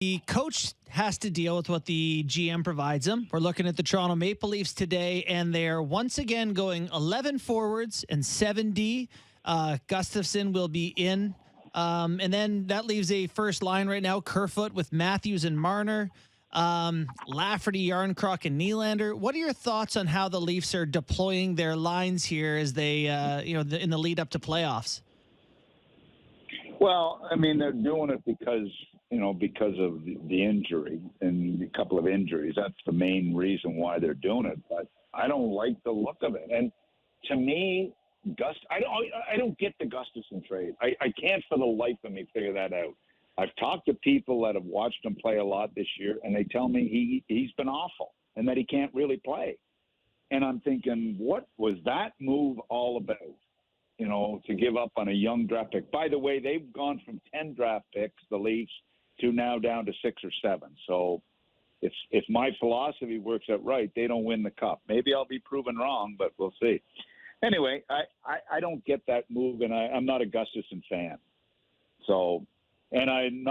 The coach has to deal with what the GM provides him. We're looking at the Toronto Maple Leafs today, and they're once again going 11 forwards and 7D. Gustafsson will be in. And then that leaves a first line right now, Kerfoot with Matthews and Marner, Lafferty, Yarncroc, and Nylander. What are your thoughts on how the Leafs are deploying their lines here as they, in the lead up to playoffs? Well, I mean, they're doing it because of the injury and a couple of injuries. That's the main reason why they're doing it. But I don't like the look of it. And to me, I don't get the Gustafsson trade. I can't for the life of me figure that out. I've talked to people that have watched him play a lot this year, and they tell me he's been awful and that he can't really play. And I'm thinking, what was that move all about? To give up on a young draft pick. By the way, they've gone from 10 draft picks, the Leafs, to now down to 6 or 7. So if my philosophy works out right, they don't win the cup. Maybe I'll be proven wrong, but we'll see. Anyway, I don't get that move, and I'm not a Gustafsson fan. So, and I'm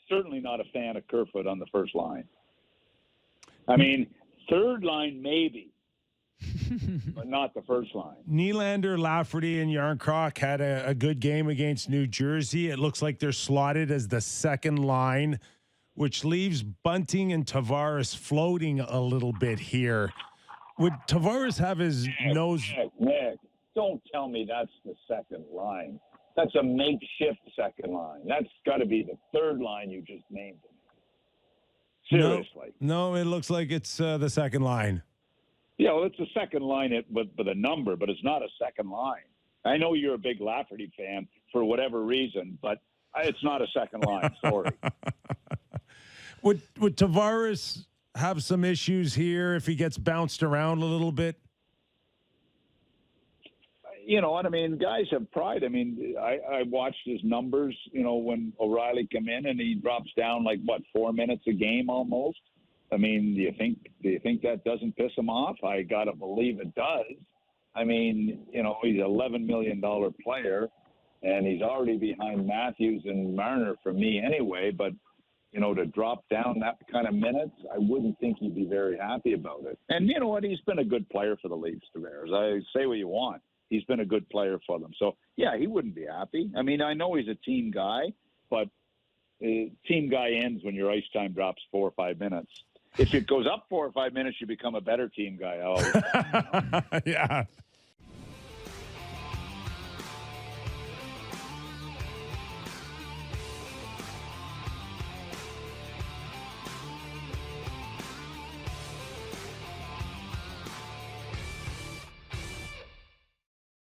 certainly not a fan of Kerfoot on the first line. I mean, third line maybe. But not the first line. Nylander, Lafferty, and Yarncroc had a good game against New Jersey. It looks like they're slotted as the second line, which leaves Bunting and Tavares floating a little bit here. Would Tavares have his nose? Nick, don't tell me that's the second line. That's a makeshift second line. That's got to be the third line you just named. Seriously. No, it looks like it's the second line. Yeah, well, it's a second line with a number, but it's not a second line. I know you're a big Lafferty fan for whatever reason, but it's not a second line. Sorry. Would Tavares have some issues here if he gets bounced around a little bit? You know what I mean? Guys have pride. I mean, I watched his numbers. When O'Reilly come in and he drops down 4 minutes a game almost. I mean, do you think that doesn't piss him off? I gotta believe it does. I mean, he's an $11 million player, and he's already behind Matthews and Marner for me anyway. But to drop down that kind of minutes, I wouldn't think he'd be very happy about it. And you know what? He's been a good player for the Leafs, Tavares. I say what you want. He's been a good player for them. So yeah, he wouldn't be happy. I mean, I know he's a team guy, but team guy ends when your ice time drops 4 or 5 minutes. If it goes up 4 or 5 minutes, you become a better team guy. Yeah.